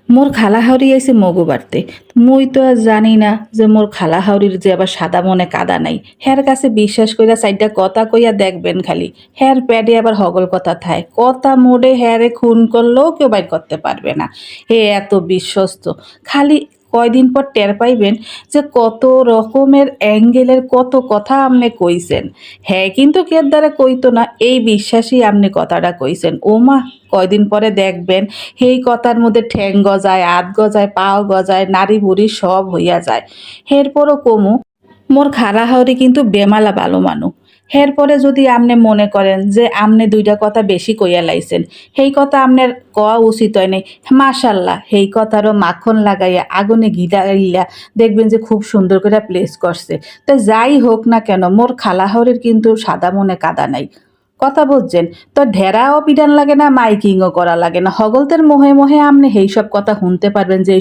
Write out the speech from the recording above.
মোর খালা হাওরি আইছে মগু বাড়তে। মুই তো আর জানি না যে মোর খালা হাওরির যে আবার সাদা মনে কাদা নাই। হ্যার কাছে বিশ্বাস কইরা চাইরটা কথা কইয়া দেখবেন খালি। হ্যার প্যাডে আবার হগল কথা থায়। কথা মোড়ে হ্যারে খুন করলেও কেউ বাইর করতে পারবে না। হে এত বিশ্বস্ত। খালি কয়দিন পর টের পাইবেন যে কত রকমের অ্যাঙ্গেলের কত কথা আপনি কইছেন। হ্যাঁ কিন্তু কের দ্বারা কইতো না এই বিশ্বাসই আপনি কথাটা কইছেন। ওমা কয়দিন পরে দেখবেন এই কথার মধ্যে ঠ্যাং গজায়, হাত গজায়, পাও গজায়, নাড়ি ভুড়ি সব হইয়া যায়। এরপরও কমু মোর খালা হাওরি কিন্তু বেমালা ভালো মানু। এরপরে যদি আপনি মনে করেন যে আপনি দুইটা কথা বেশি কইয়া লাইছেন, সেই কথা আপনার কওয়া উচিত হয় নাই। মাশাল্লাহ সেই কথারও মাখন লাগাইয়া আগুনে গিলাইলা দেখবেন যে খুব সুন্দর করে প্লেস করছে। তো যাই হোক না কেন মোর খালা হাওরির কিন্তু সাদা মনে কাদা নাই। কথা বুঝছেন? তো ঢেরাও পিটান লাগে না, মাইকিংও করা লাগে না। হগলদের মোহে মোহে আপনি সেই সব কথা শুনতে পারবেন যে